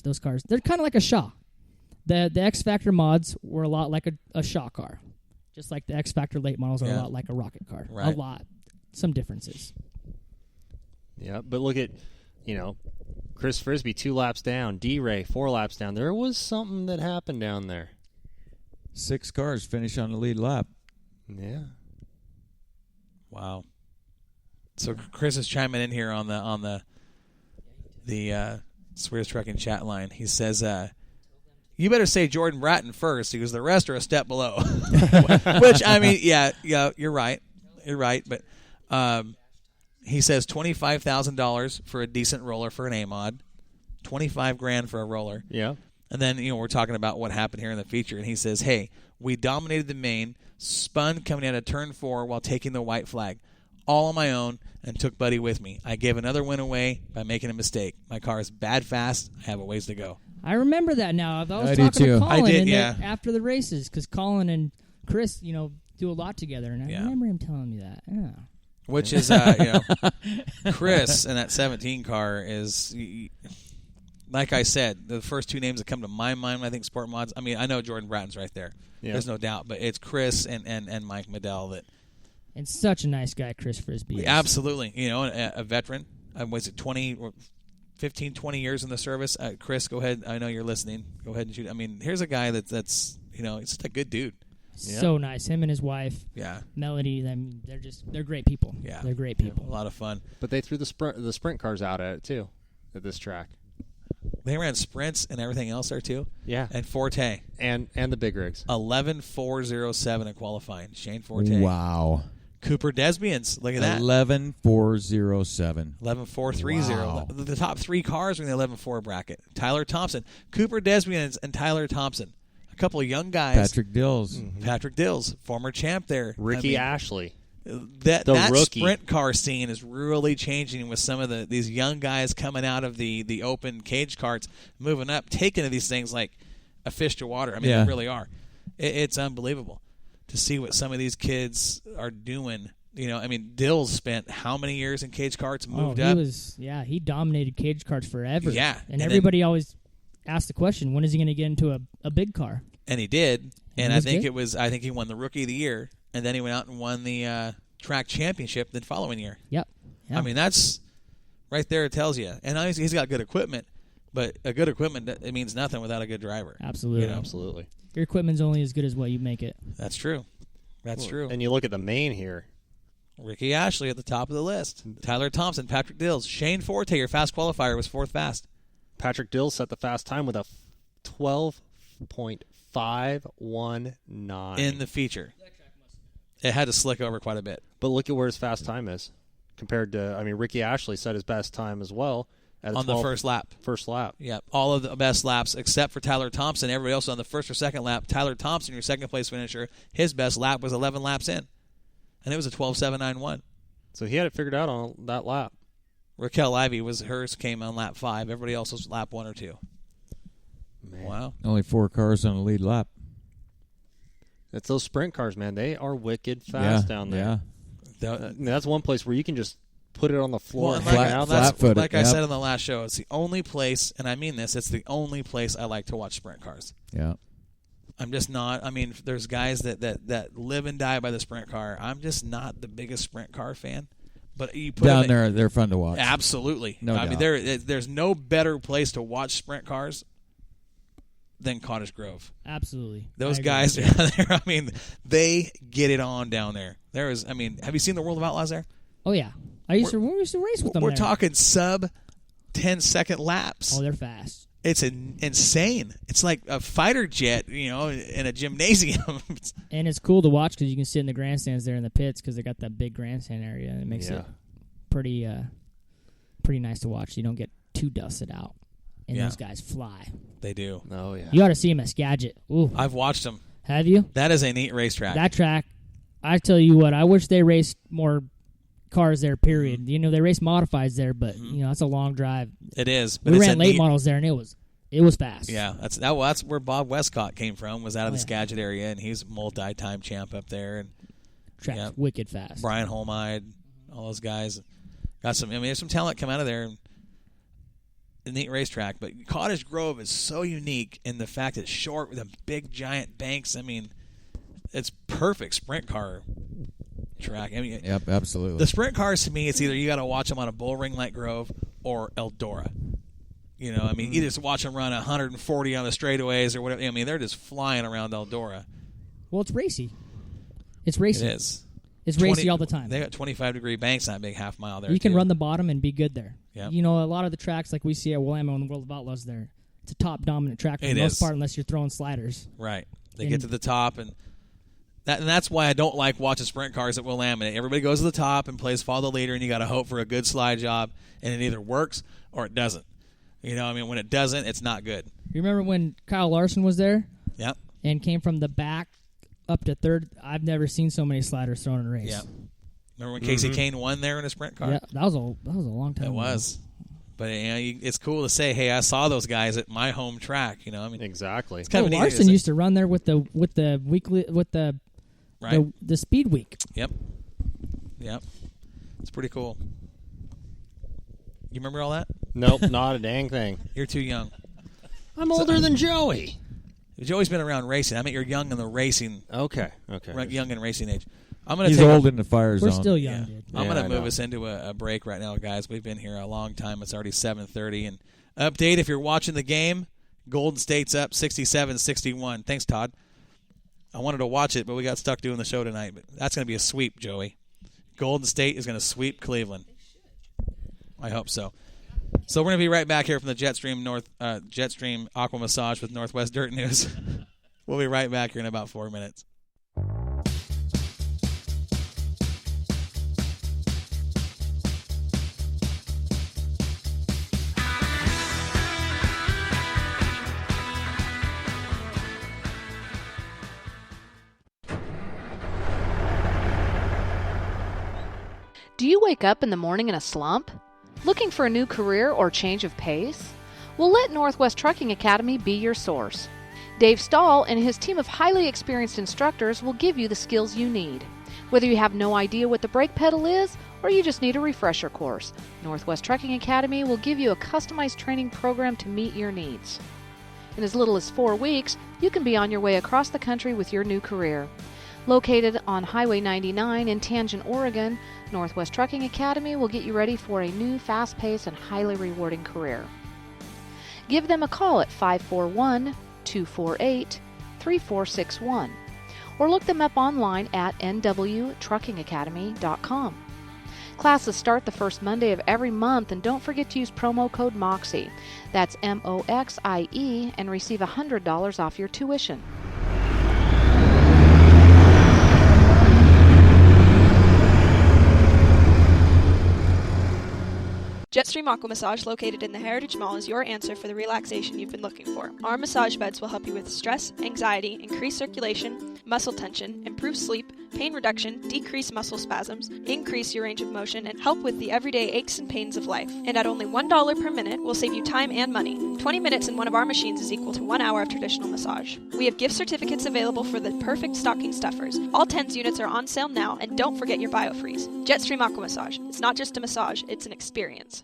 gosh, those cars, they're kind of like a Shaw. The X Factor mods were a lot like a Shaw car. Just like the X Factor late models are a lot like a rocket car. Right. A lot. Some differences. Yeah, but look at, Chris Frisbee 2 laps down, D-Ray 4 laps down. There was something that happened down there. 6 cars finish on the lead lap. Yeah. Wow. So Chris is chiming in here on the Swears Trucking chat line. He says, you better say Jordan Bratton first because the rest are a step below. Which, I mean, yeah, you're right. You're right. But he says $25,000 for a decent roller for an A-mod, $25,000 for a roller. Yeah. And then, we're talking about what happened here in the feature. And he says, hey, we dominated the main, spun coming out of turn 4 while taking the white flag. All on my own, and took Buddy with me. I gave another win away by making a mistake. My car is bad fast. I have a ways to go. I remember that now. I was I talking do too. to Colin I did, yeah. after the races because Colin and Chris, do a lot together, and I remember him telling me that. Yeah. Which is, Chris in that 17 car is, like I said, the first 2 names that come to my mind when I think sport mods. I mean, I know Jordan Bratton's right there. Yeah. There's no doubt, but it's Chris and Mike Medell that. And such a nice guy, Chris Frisbee is. Absolutely. A veteran. Was it 15, 20 years in the service? Chris, go ahead. I know you're listening. Go ahead and shoot. I mean, here's a guy that's he's just a good dude. So nice. Him and his wife. Yeah. Melody. I mean, they're great people. Yeah. They're great people. A lot of fun. But they threw the sprint cars out at it too, at this track. They ran sprints and everything else there too. Yeah. And Forte. And the big rigs. 11.407 in qualifying. Shane Forte. Wow. Cooper Desbians. Look at that. 11.407. 11.430. Wow. The top 3 cars are in the 11.4 bracket. Tyler Thompson. Cooper Desbians and Tyler Thompson. A couple of young guys. Patrick Dills. Mm-hmm. Patrick Dills, former champ there. Ricky Ashley. That rookie. sprint car scene is really changing with some of these young guys coming out of the open cage karts, moving up, taking to these things like a fish to water. I mean, they really are. It's unbelievable to see what some of these kids are doing. I mean, Dills spent how many years in cage karts, moved up? He dominated cage karts forever. Yeah. And everybody always asked the question, when is he going to get into a big car? And he did. And I think he won the Rookie of the Year, and then he went out and won the track championship the following year. Yep. I mean, that's right there. It tells you. And he's got good equipment, but a good equipment, it means nothing without a good driver. Absolutely. Absolutely. Your equipment's only as good as what you make it. That's true. That's true. And you look at the main here. Ricky Ashley at the top of the list. Tyler Thompson, Patrick Dills. Shane Forte, your fast qualifier, was 4th fast. Patrick Dills set the fast time with a 12.519. In the feature. It had to slick over quite a bit. But look at where his fast time is compared to, Ricky Ashley set his best time as well. On the first lap. First lap. Yeah, all of the best laps except for Tyler Thompson. Everybody else on the first or second lap. Tyler Thompson, your second place finisher, his best lap was 11 laps in. And it was a 12.791. So he had it figured out on that lap. Raquel Ivey, hers came on lap 5. Everybody else was lap 1 or 2. Man. Wow. Only 4 cars on the lead lap. It's those sprint cars, man. They are wicked fast down there. Yeah. That's one place where you can just put it on the floor. Well, flat-footed. Like I said on the last show, it's the only place, and I mean this, it's the only place I like to watch sprint cars. Yeah. I'm just not. I mean, there's guys that live and die by the sprint car. I'm just not the biggest sprint car fan. But you put down there, they're fun to watch. Absolutely. No doubt. I mean, there's no better place to watch sprint cars than Cottage Grove. Absolutely. Those guys down there, I mean, they get it on down there. Have you seen the World of Outlaws there? Oh, yeah. We used to race with them. We're there. talking sub 10-second laps. Oh, they're fast. It's insane. It's like a fighter jet, in a gymnasium. And it's cool to watch because you can sit in the grandstands there in the pits because they got that big grandstand area, and it makes it pretty nice to watch. You don't get too dusted out, and those guys fly. They do. Oh yeah. You ought to see them at Skagit. Ooh. I've watched them. Have you? That is a neat racetrack. That track, I tell you what, I wish they raced more cars there, period. They race modifieds there, but it's a long drive. It is. But we ran late models there, and it was fast. Yeah, that's where Bob Westcott came from, was out of the Skagit area, and he's multi-time champ up there. And track's wicked fast. Brian Holmide, all those guys got some. There's some talent come out of there. neat racetrack. But Cottage Grove is so unique in the fact it's short with the big giant banks. I mean, it's perfect sprint car track. I mean, Yep, absolutely. the sprint cars to me, it's either you got to watch them on a bull ring like Grove or Eldora. You know, I mean, either just watch them run 140 on the straightaways or whatever. I mean, they're just flying around Eldora. Well, it's racy. It's racy. It is. It's racy all the time. They got 25-degree banks on that big half mile there. You can run the bottom and be good there. Yep. You know, a lot of the tracks like we see at Willamette and the World of Outlaws there, it's a top dominant track for the most part unless you're throwing sliders. Right. They get to the top, and that's why I don't like watching sprint cars at Willamette. Everybody goes to the top and plays follow the leader, and you got to hope for a good slide job, and it either works or it doesn't. You know, I mean, when it doesn't, it's not good. You remember when Kyle Larson was there? Yep. And came from the back up to third? I've never seen so many sliders thrown in a race. Yep. Remember when Casey Kane won there in a sprint car? Yeah, that was a long time ago. It was. But you know, it's cool to say, "Hey, I saw those guys at my home track." You know, I mean, exactly. It's kind of Larson used to run there with the weekly right. the speed week. Yep. It's pretty cool. You remember all that? Nope, not a dang thing. You're too young. I'm older than Joey. Joey's been around racing. I mean, you're young in the racing. Okay. Young in racing age. He's old in the fire zone. We're still young, dude. I'm going to move us into a break right now, guys. We've been here a long time. It's already 7:30. And update, if you're watching the game, Golden State's up 67-61. Thanks, Todd. I wanted to watch it, but we got stuck doing the show tonight. But that's going to be a sweep, Joey. Golden State is going to sweep Cleveland. I hope so. So we're going to be right back here from the Jetstream Aqua Massage with Northwest Dirt News. We'll be right back here in about 4 minutes. Do you wake up in the morning in a slump? Looking for a new career or change of pace? Well, let Northwest Trucking Academy be your source. Dave Stahl and his team of highly experienced instructors will give you the skills you need. Whether you have no idea what the brake pedal is or you just need a refresher course, Northwest Trucking Academy will give you a customized training program to meet your needs. In as little as 4 weeks, you can be on your way across the country with your new career. Located on Highway 99 in Tangent, Oregon, Northwest Trucking Academy will get you ready for a new, fast-paced, and highly rewarding career. Give them a call at 541-248-3461 or look them up online at nwtruckingacademy.com. Classes start the first Monday of every month, and don't forget to use promo code MOXIE. That's MOXIE, and receive $100 off your tuition. Jetstream Aqua Massage, located in the Heritage Mall, is your answer for the relaxation you've been looking for. Our massage beds will help you with stress, anxiety, increase circulation, muscle tension, improve sleep, pain reduction, decrease muscle spasms, increase your range of motion, and help with the everyday aches and pains of life. And at only $1 per minute, we'll save you time and money. 20 minutes in one of our machines is equal to 1 hour of traditional massage. We have gift certificates available for the perfect stocking stuffers. All TENS units are on sale now, and don't forget your BioFreeze. Jetstream Aqua Massage. It's not just a massage, it's an experience.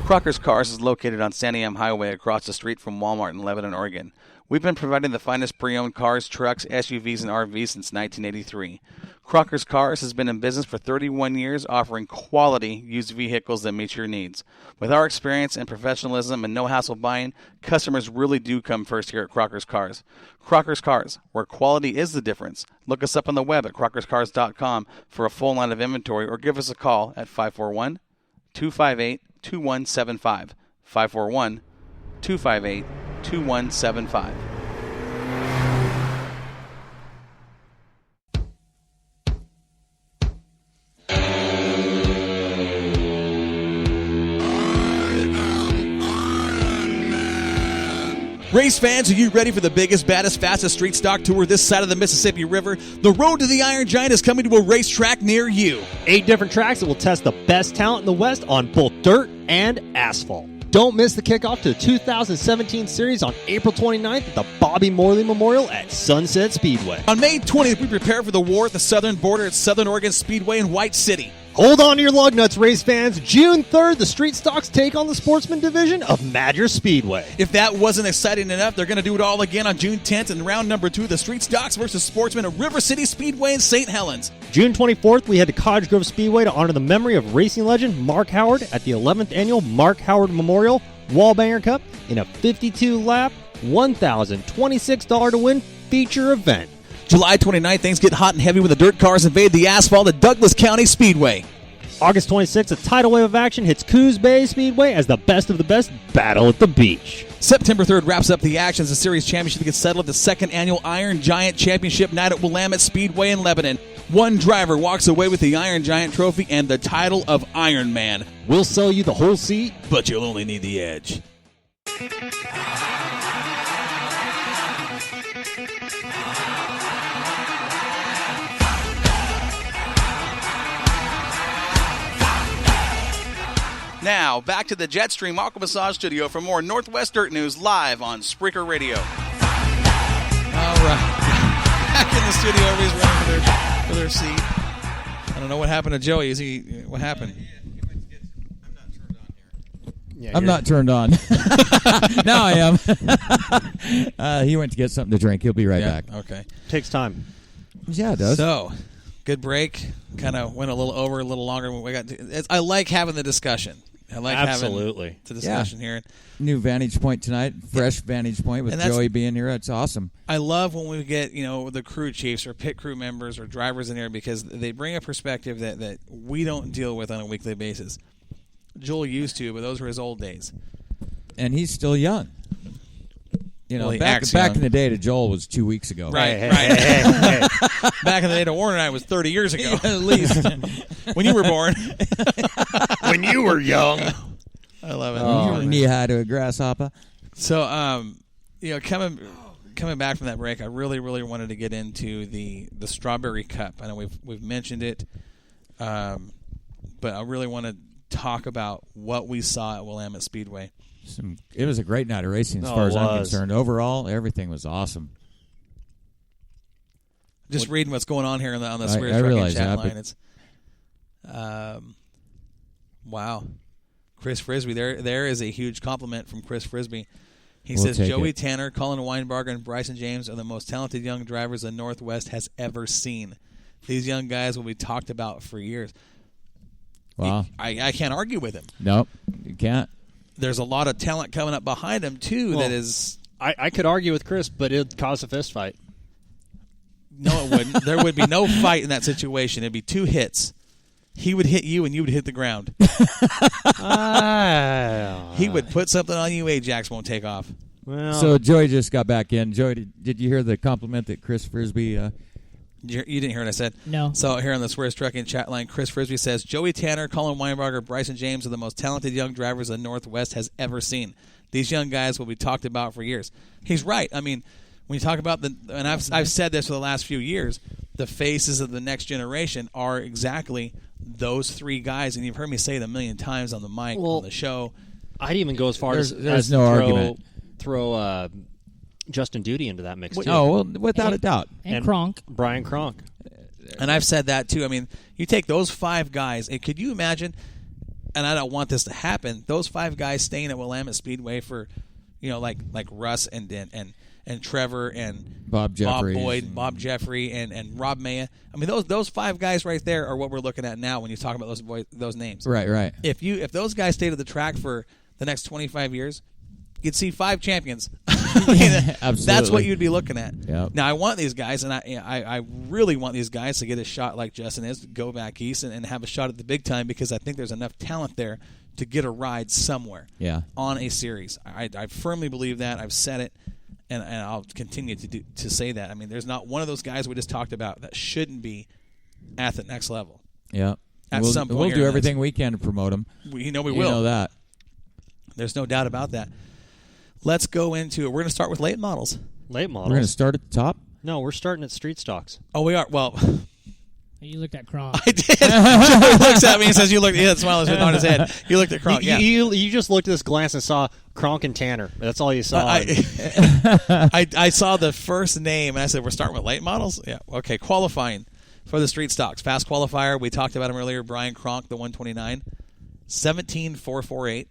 Crocker's Cars is located on Santiam Highway across the street from Walmart in Lebanon, Oregon. We've been providing the finest pre-owned cars, trucks, SUVs, and RVs since 1983. Crocker's Cars has been in business for 31 years, offering quality used vehicles that meet your needs. With our experience and professionalism and no-hassle buying, customers really do come first here at Crocker's Cars. Crocker's Cars, where quality is the difference. Look us up on the web at crockerscars.com for a full line of inventory, or give us a call at 541-258-2175. 541-258-2175. Race fans, are you ready for the biggest, baddest, fastest street stock tour this side of the Mississippi River? The Road to the Iron Giant is coming to a racetrack near you. 8 different tracks that will test the best talent in the West on both dirt and asphalt. Don't miss the kickoff to the 2017 series on April 29th at the Bobby Morley Memorial at Sunset Speedway. On May 20th, we prepare for the war at the southern border at Southern Oregon Speedway in White City. Hold on to your lug nuts, race fans. June 3rd, the Street Stocks take on the Sportsman Division of Madras Speedway. If that wasn't exciting enough, they're going to do it all again on June 10th in round number 2, the Street Stocks versus Sportsman at River City Speedway in St. Helens. June 24th, we head to Cottage Grove Speedway to honor the memory of racing legend Mark Howard at the 11th Annual Mark Howard Memorial Wallbanger Cup in a 52-lap, $1,026 to win feature event. July 29th, things get hot and heavy when the dirt cars invade the asphalt at Douglas County Speedway. August 26th, a tidal wave of action hits Coos Bay Speedway as the best of the best battle at the beach. September 3rd wraps up the action as the series championship gets settled at the second annual Iron Giant Championship night at Willamette Speedway in Lebanon. One driver walks away with the Iron Giant trophy and the title of Iron Man. We'll sell you the whole seat, but you'll only need the edge. Now, back to the Jetstream Aqua Massage Studio for more Northwest Dirt News live on Spreaker Radio. All right. Back in the studio, everybody's running for their seat. I don't know what happened to Joey. What happened? I'm not turned on. Now I am. He went to get something to drink. He'll be right back. Okay. Takes time. Yeah, it does. So, good break. Kind of went a little over, a little longer than we got. I like having the discussion. I like having the discussion here. New vantage point tonight. Fresh vantage point with Joey being here. It's awesome. I love when we get, the crew chiefs or pit crew members or drivers in here because they bring a perspective that we don't deal with on a weekly basis. Joel used to, but those were his old days. And he's still young. Back in the day to Joel was 2 weeks ago. Right. Back in the day to Warren and I was 30 years ago. At least. When you were born. When you were young. I love it. You were knee-high to a grasshopper. So, coming back from that break, I really, really wanted to get into the Strawberry Cup. I know we've mentioned it, but I really want to talk about what we saw at Willamette Speedway. It was a great night of racing as far as I'm concerned. Overall, everything was awesome. Just reading what's going on here on the Swear Trucking chat line. It's wow. Chris Frisbee. There is a huge compliment from Chris Frisbee. He says Joey Tanner, Colin Weinbarger, and Bryson James are the most talented young drivers the Northwest has ever seen. These young guys will be talked about for years. Wow. I can't argue with him. Nope, you can't. There's a lot of talent coming up behind him, too, that is... I could argue with Chris, but it would cause a fist fight. No, it wouldn't. There would be no fight in that situation. It would be 2 hits. He would hit you, and you would hit the ground. He would put something on you, Ajax won't take off. Well, so Joey just got back in. Joey, did you hear the compliment that Chris Frisbee... You didn't hear what I said? No. So here on the Swears Trucking chat line, Chris Frisbee says, Joey Tanner, Colin Weinbarger, Bryson James are the most talented young drivers the Northwest has ever seen. These young guys will be talked about for years. He's right. I mean, when you talk about and I've said this for the last few years, the faces of the next generation are exactly those 3 guys, and you've heard me say it a million times on the mic, on the show. I'd even go as far as no argument. Throw Justin Duty into that mix, too. Oh, well, without a doubt. And Kronk. Brian Kronk. And I've said that, too. I mean, you take those 5 guys, and could you imagine, and I don't want this to happen, those 5 guys staying at Willamette Speedway for, like Russ and Trevor and Bob Jeffries, Boyd, Bob Jeffrey, and Rob Maya. I mean, those 5 guys right there are what we're looking at now when you talk about those names. Right. If those guys stayed at the track for the next 25 years, you'd see 5 champions. Absolutely. That's what you'd be looking at. Yep. Now, I want these guys, and I really want these guys to get a shot like Justin is, to go back east and have a shot at the big time, because I think there's enough talent there to get a ride somewhere on a series. I firmly believe that. I've said it, and I'll continue to say that. I mean, there's not one of those guys we just talked about that shouldn't be at the next level. Yeah. At some point. We'll do everything we can to promote them. We will. You know that. There's no doubt about that. Let's go into it. We're going to start with late models. Late models? We're going to start at the top? No, we're starting at street stocks. Oh, we are? Well... You looked at Kronk. I did. Joey looks at me and says, "You looked." He had a smile on his head. You looked at Kronk. You just looked at this glance and saw Kronk and Tanner. That's all you saw. I saw the first name and I said, "We're starting with late models." Yeah. Okay. Qualifying. for the street stocks. Fast qualifier, we talked about him earlier, Brian Kronk, the 129. 17,448.